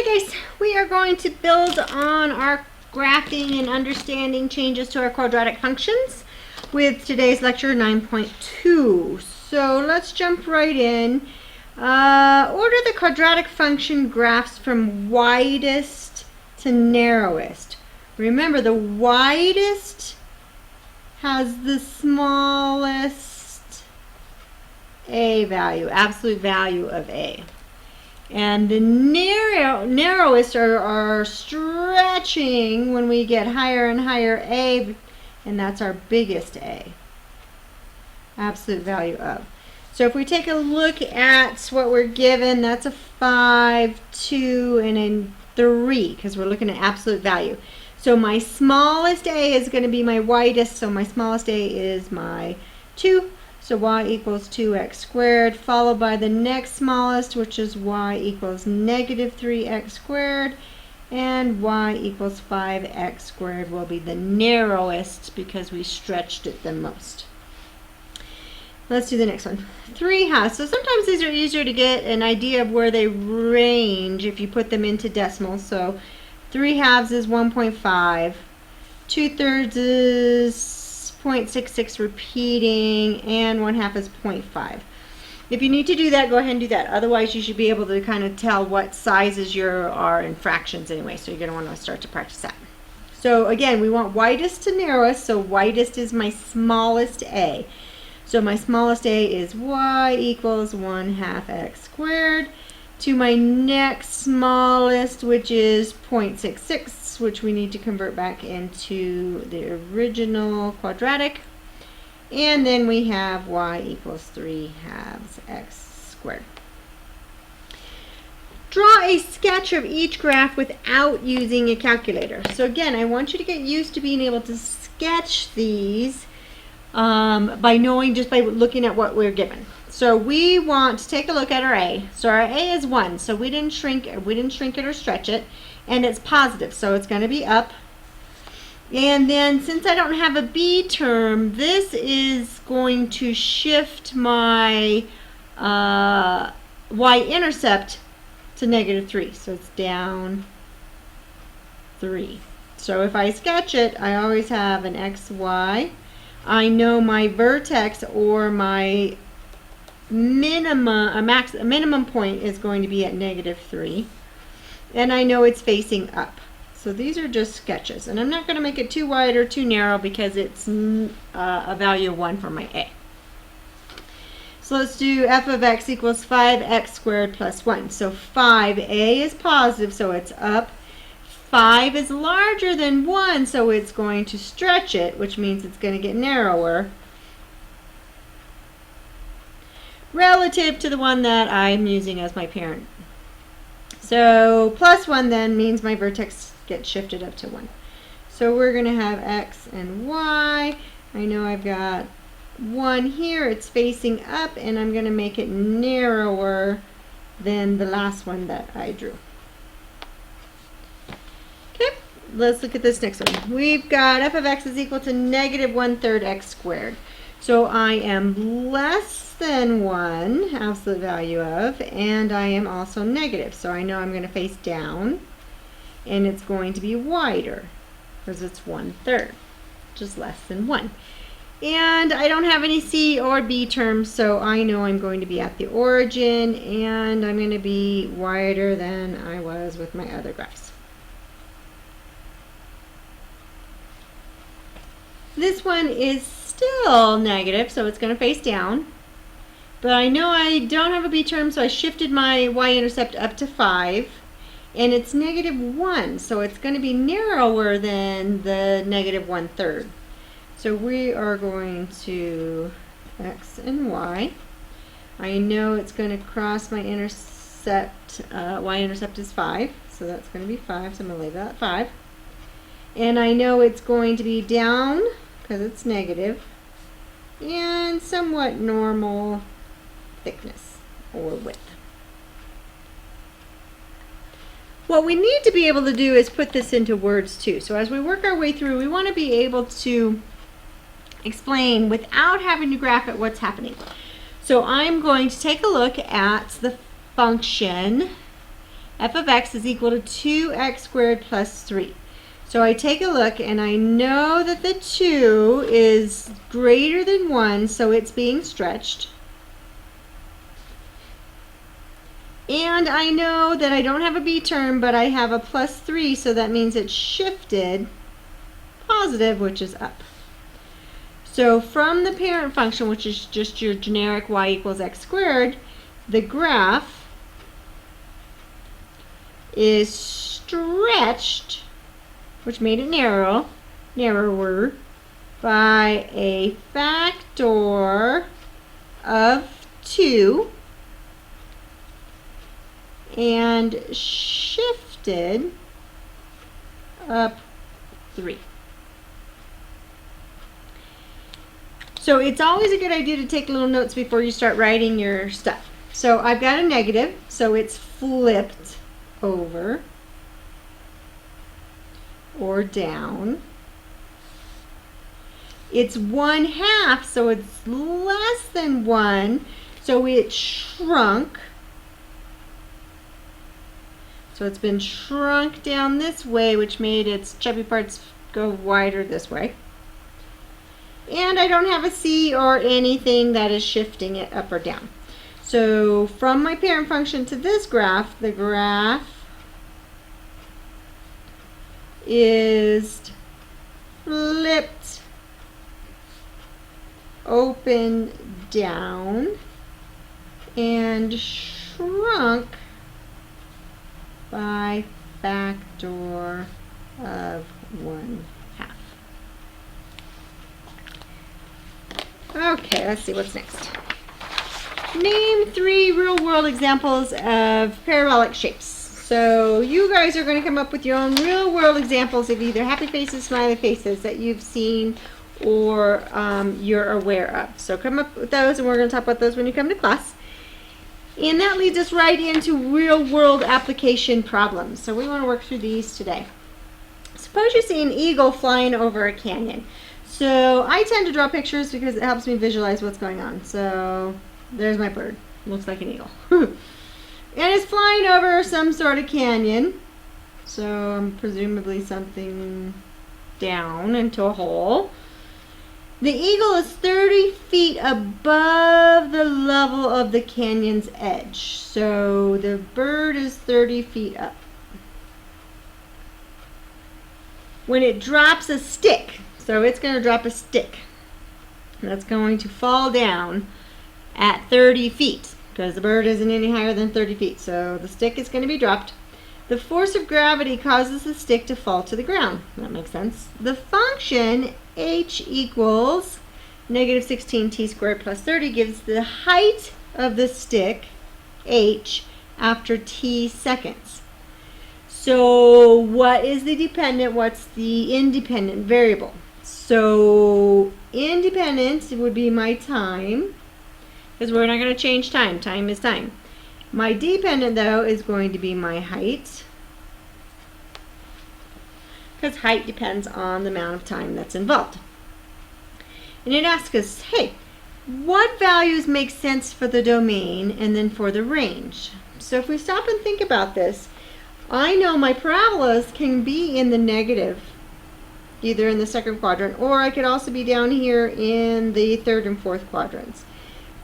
Okay guys, we are going to build on our graphing and understanding changes to our quadratic functions with today's lecture 9.2. So let's jump right in. Order the quadratic function graphs from widest to narrowest. Remember, the widest has the smallest a value, absolute value of a. And the narrowest are stretching when we get higher and higher a, and that's our biggest a, absolute value of. So if we take a look at what we're given, that's a 5, 2, and a 3, because we're looking at absolute value. So my smallest a is going to be my widest, so my smallest a is my 2. So y equals 2x squared, followed by the next smallest, which is y equals negative 3x squared, and y equals 5x squared will be the narrowest because we stretched it the most. Let's do the next one. 3/2. So sometimes these are easier to get an idea of where they range if you put them into decimals. So 3/2 is 1.5. 2/3 is 0.66 repeating, and 1/2 is 0.5. If you need to do that, go ahead and do that. Otherwise, you should be able to kind of tell what sizes are in fractions anyway, so you're going to want to start to practice that. So again, we want widest to narrowest, so widest is my smallest a. So my smallest a is y equals 1/2 x squared, to my next smallest, which is 0.66, which we need to convert back into the original quadratic. And then we have y equals 3/2 x squared. Draw a sketch of each graph without using a calculator. So again, I want you to get used to being able to sketch these by looking at what we're given. So we want to take a look at our a. So our a is 1, so we didn't shrink it or stretch it, and it's positive, so it's going to be up. And then since I don't have a b term, this is going to shift my y-intercept to negative 3, so it's down 3. So if I sketch it, I always have an xy. I know my vertex or my minimum point is going to be at negative 3, and I know it's facing up. So these are just sketches, and I'm not going to make it too wide or too narrow because it's a value of 1 for my a. So let's do f of x equals 5x squared plus 1. So 5a is positive, so it's up. 5 is larger than 1, so it's going to stretch it, which means it's going to get narrower relative to the one that I'm using as my parent. So plus 1 then means my vertex gets shifted up to 1. So we're going to have x and y. I know I've got 1 here. It's facing up, and I'm going to make it narrower than the last one that I drew. Okay, let's look at this next one. We've got f of x is equal to negative 1/3 x squared. So I am less than 1, absolute value of, and I am also negative. So I know I'm going to face down, and it's going to be wider because it's 1/3, just less than 1. And I don't have any c or b terms, so I know I'm going to be at the origin, and I'm going to be wider than I was with my other graphs. This one is still negative, so it's going to face down. But I know I don't have a b term, so I shifted my y-intercept up to 5. And it's negative 1, so it's going to be narrower than the negative 1/3. So we are going to x and y. I know it's going to cross my intercept. Y-intercept is 5, so that's going to be 5, so I'm going to label that 5. And I know it's going to be down because it's negative, and somewhat normal thickness or width. What we need to be able to do is put this into words too. So as we work our way through, we want to be able to explain without having to graph it what's happening. So I'm going to take a look at the function f of x is equal to 2x squared plus 3. So I take a look and I know that the 2 is greater than 1, so it's being stretched. And I know that I don't have a b term, but I have a plus 3, so that means it's shifted positive, which is up. So from the parent function, which is just your generic y equals x squared, the graph is stretched, which made it narrower, by a factor of 2 and shifted up 3. So it's always a good idea to take little notes before you start writing your stuff. So I've got a negative, so it's flipped over or down. It's 1/2, so it's less than 1, so it shrunk. So it's been shrunk down this way, which made its chubby parts go wider this way. And I don't have a C or anything that is shifting it up or down. So from my parent function to this graph, the graph is flipped open down and shrunk by factor of 1/2. Okay, let's see what's next. Name 3 real-world examples of parabolic shapes. So you guys are going to come up with your own real-world examples of either happy faces, smiley faces that you've seen or you're aware of. So come up with those, and we're going to talk about those when you come to class. And that leads us right into real-world application problems. So we want to work through these today. Suppose you see an eagle flying over a canyon. So I tend to draw pictures because it helps me visualize what's going on. So there's my bird. Looks like an eagle. And it's flying over some sort of canyon. So presumably something down into a hole. The eagle is 30 feet above the level of the canyon's edge. So the bird is 30 feet up. When it drops a stick, so it's going to drop a stick that's going to fall down at 30 feet because the bird isn't any higher than 30 feet. So the stick is going to be dropped. The force of gravity causes the stick to fall to the ground. That makes sense. The function h equals negative 16t squared plus 30 gives the height of the stick, h, after t seconds. So what is the dependent? What's the independent variable? So independent would be my time, because we're not going to change time. Time is time. My dependent, though, is going to be my height, because height depends on the amount of time that's involved. And it asks us, hey, what values make sense for the domain and then for the range? So if we stop and think about this, I know my parabolas can be in the negative, either in the second quadrant, or I could also be down here in the third and fourth quadrants.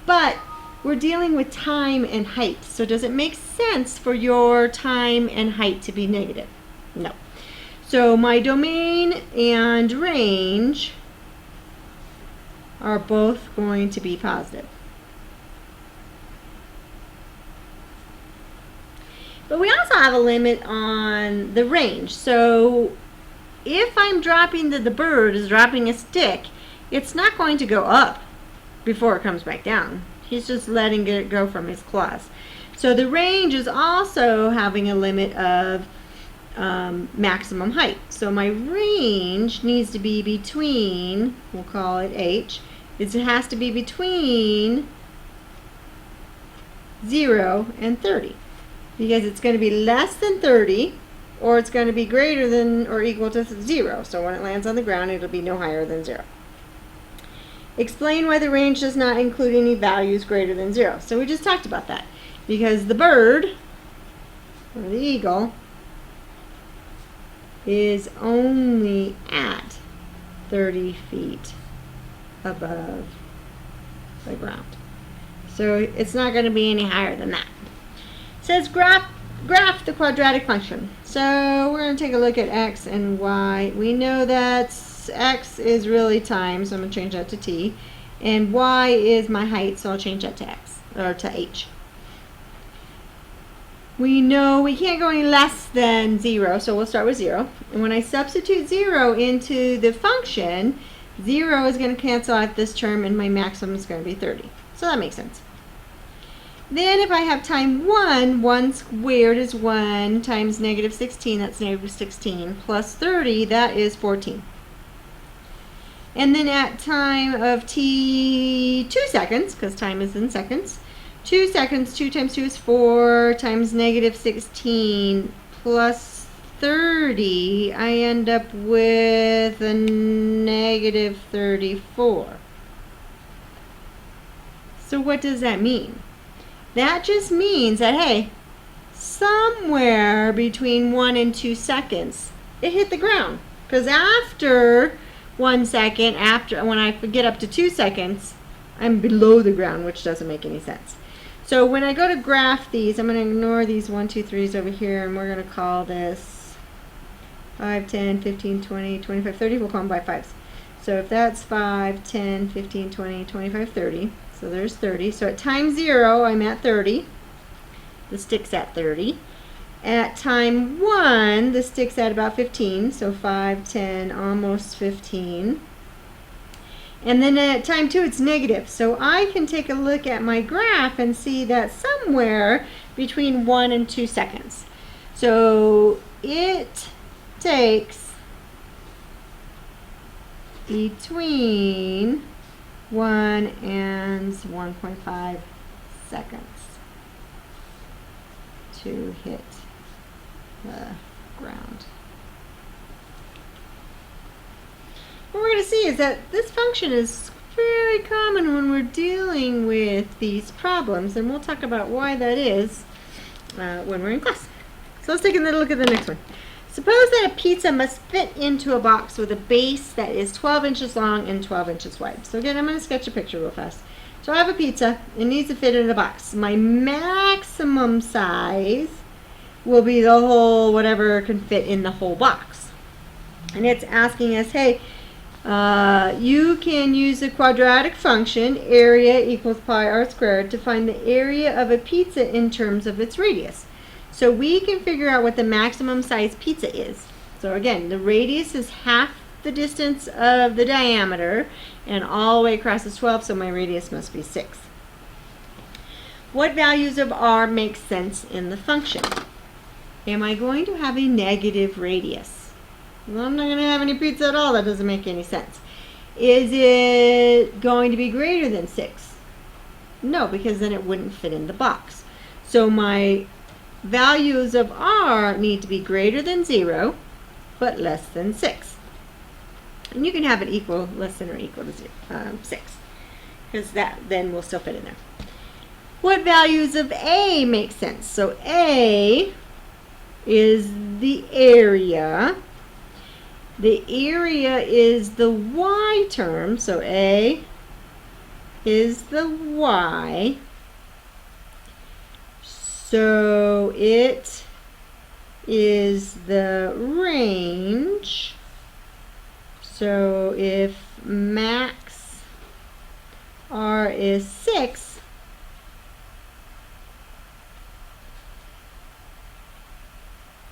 But we're dealing with time and height, so does it make sense for your time and height to be negative? No. So my domain and range are both going to be positive. But we also have a limit on the range. So if I'm dropping the bird is dropping a stick, it's not going to go up before it comes back down. He's just letting it go from his claws. So the range is also having a limit of maximum height. So my range needs to be between, we'll call it h, it has to be between 0 and 30. Because it's going to be less than 30, or it's going to be greater than or equal to 0. So when it lands on the ground, it'll be no higher than 0. Explain why the range does not include any values greater than 0. So we just talked about that. Because the bird or the eagle, is only at 30 feet above the ground. So it's not going to be any higher than that. It says graph the quadratic function. So we're going to take a look at x and y. We know that x is really time, so I'm going to change that to t. And y is my height, so I'll change that to x, or to h. We know we can't go any less than 0, so we'll start with 0. And when I substitute 0 into the function, 0 is going to cancel out this term, and my maximum is going to be 30. So that makes sense. Then if I have time 1, 1 squared is 1 times negative 16, that's negative 16, plus 30, that is 14. And then at time of t 2 seconds, because time is in seconds, 2 seconds, 2 times 2 is 4, times negative 16 plus 30, I end up with a negative 34. So what does that mean? That just means that, hey, somewhere between 1 and 2 seconds, it hit the ground. Because after 1 second, when I get up to 2 seconds, I'm below the ground, which doesn't make any sense. So when I go to graph these, I'm going to ignore these 1, 2, 3s over here, and we're going to call this 5, 10, 15, 20, 25, 30. We'll call them by 5s. So if that's 5, 10, 15, 20, 25, 30, so there's 30. So at time 0, I'm at 30. The stick's at 30. At time 1, the stick's at about 15. So 5, 10, almost 15. And then at time 2, it's negative. So I can take a look at my graph and see that somewhere between 1 and 2 seconds. So it takes between 1 and 1.5 seconds to hit the ground. What we're going to see is that this function is very common when we're dealing with these problems, and we'll talk about why that is when we're in class. So let's take a look at the next one. Suppose that a pizza must fit into a box with a base that is 12 inches long and 12 inches wide. So again, I'm going to sketch a picture real fast. So I have a pizza. It needs to fit in a box. My maximum size will be the whole, whatever can fit in the whole box. And it's asking us, hey, you can use the quadratic function, area equals pi r squared, to find the area of a pizza in terms of its radius. So we can figure out what the maximum size pizza is. So again, the radius is half the distance of the diameter, and all the way across is 12, so my radius must be 6. What values of r make sense in the function? Am I going to have a negative radius? Well, I'm not going to have any pizza at all. That doesn't make any sense. Is it going to be greater than 6? No, because then it wouldn't fit in the box. So my values of r need to be greater than 0, but less than 6. And you can have it equal, less than or equal to 6, because that then will still fit in there. What values of a make sense? So a is the area. The area is the y term, so a is the y. So it is the range. So if max r is 6,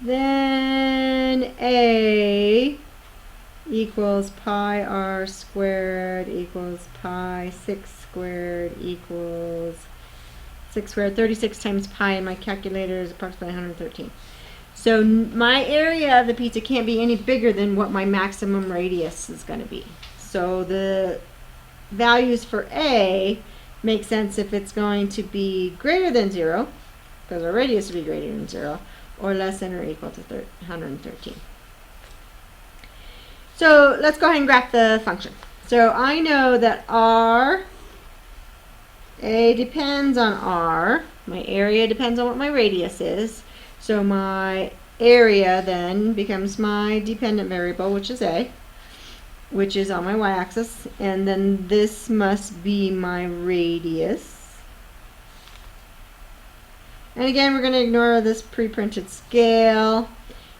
then a equals pi r squared equals pi 6 squared equals 6 squared. 36 times pi in my calculator is approximately 113. So my area of the pizza can't be any bigger than what my maximum radius is going to be. So the values for a make sense if it's going to be greater than 0, because our radius will be greater than 0, or less than or equal to 113. So let's go ahead and graph the function. So I know that a depends on r. My area depends on what my radius is. So my area then becomes my dependent variable, which is A, which is on my y-axis, and then this must be my radius. And again, we're going to ignore this pre-printed scale.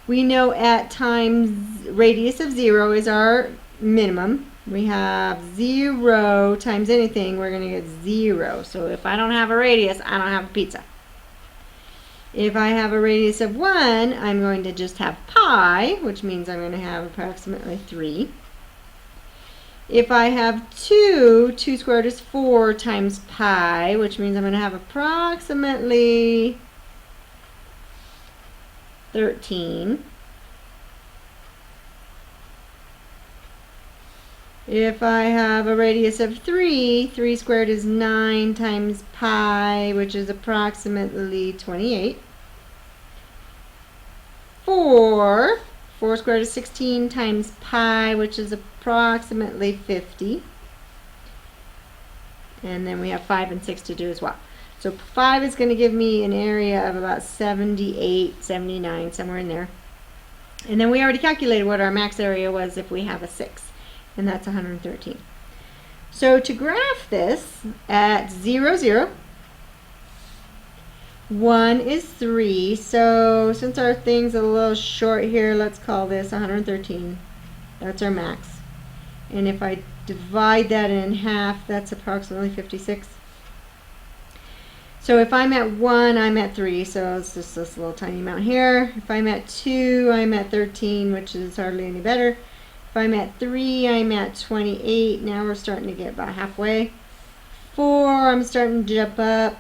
We know at times radius of 0 is our minimum. We have 0 times anything, we're going to get 0. So if I don't have a radius, I don't have a pizza. If I have a radius of 1, I'm going to just have pi, which means I'm going to have approximately 3. If I have 2, 2 squared is 4 times pi, which means I'm going to have approximately 13. If I have a radius of 3, 3 squared is 9 times pi, which is approximately 28. 4 squared is 16 times pi, which is approximately 50. And then we have 5 and 6 to do as well. So 5 is going to give me an area of about 78, 79, somewhere in there. And then we already calculated what our max area was if we have a 6, and that's 113. So to graph this at 0, 0, 1 is 3, so since our thing's a little short here, let's call this 113. That's our max. And if I divide that in half, that's approximately 56. So if I'm at 1, I'm at 3, so it's just this little tiny amount here. If I'm at 2, I'm at 13, which is hardly any better. If I'm at 3, I'm at 28. Now we're starting to get about halfway. 4, I'm starting to jump up.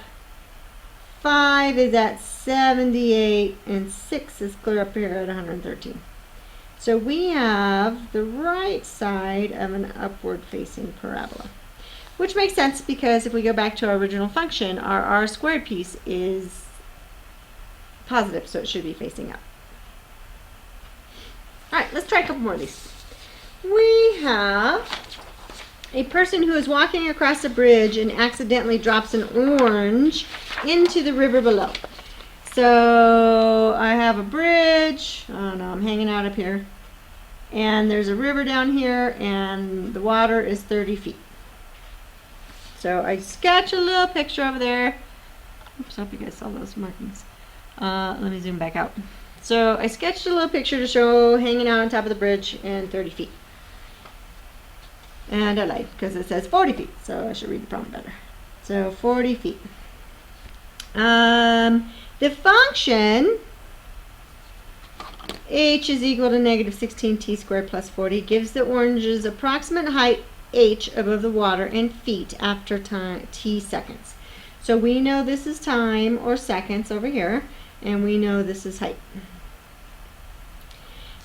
5 is at 78, and 6 is clear up here at 113. So we have the right side of an upward facing parabola, which makes sense because if we go back to our original function, our r squared piece is positive, so it should be facing up. All right, let's try a couple more of these. We have a person who is walking across a bridge and accidentally drops an orange into the river below. So I have a bridge, I don't know, I'm hanging out up here, and there's a river down here, and the water is 30 feet. So I sketch a little picture over there. Oops, I hope you guys saw those markings. Let me zoom back out. So I sketched a little picture to show hanging out on top of the bridge and 30 feet. And I lied because it says 40 feet, so I should read the problem better. So 40 feet. The function h is equal to negative 16t squared plus 40 gives the orange's approximate height h above the water in feet after time t seconds. So we know this is time or seconds over here, and we know this is height. It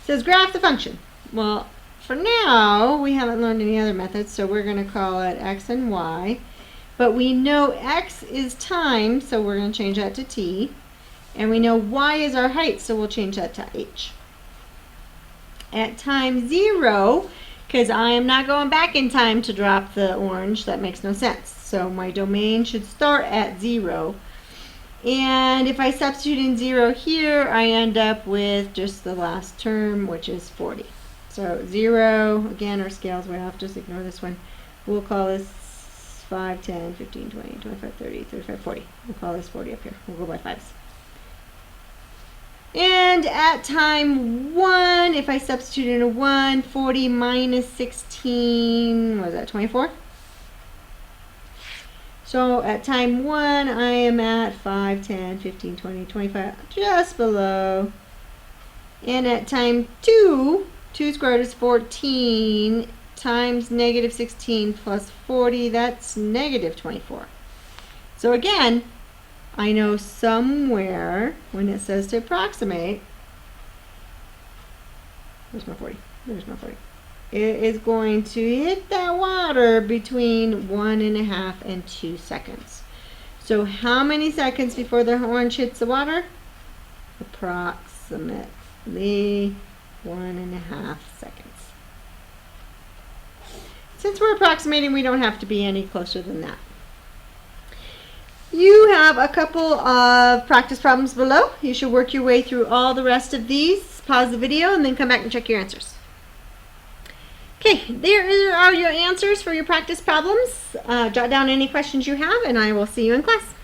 says graph the function. Well, for now we haven't learned any other methods, so we're going to call it x and y. But we know x is time, so we're going to change that to t. And we know y is our height, so we'll change that to h. At time 0, because I am not going back in time to drop the orange, that makes no sense. So my domain should start at 0. And if I substitute in 0 here, I end up with just the last term, which is 40. So 0, again, our scale's way off, just ignore this one. We'll call this 5, 10, 15, 20, 25, 30, 35, 40. We'll call this 40 up here. We'll go by 5s. And at time 1, if I substitute in a 1, 40 minus 16, what is that, 24? So at time 1, I am at 5, 10, 15, 20, 25, just below. And at time 2, 2 squared is 14 times negative 16 plus 40, that's negative 24. So again, I know somewhere when it says to approximate, where's my 40? There's my 40. It is going to hit that water between 1.5 and 2 seconds. So how many seconds before the orange hits the water? Approximately 1.5 seconds. Since we're approximating, we don't have to be any closer than that. You have a couple of practice problems below. You should work your way through all the rest of these. Pause the video and then come back and check your answers. Okay, there are your answers for your practice problems. Jot down any questions you have and I will see you in class.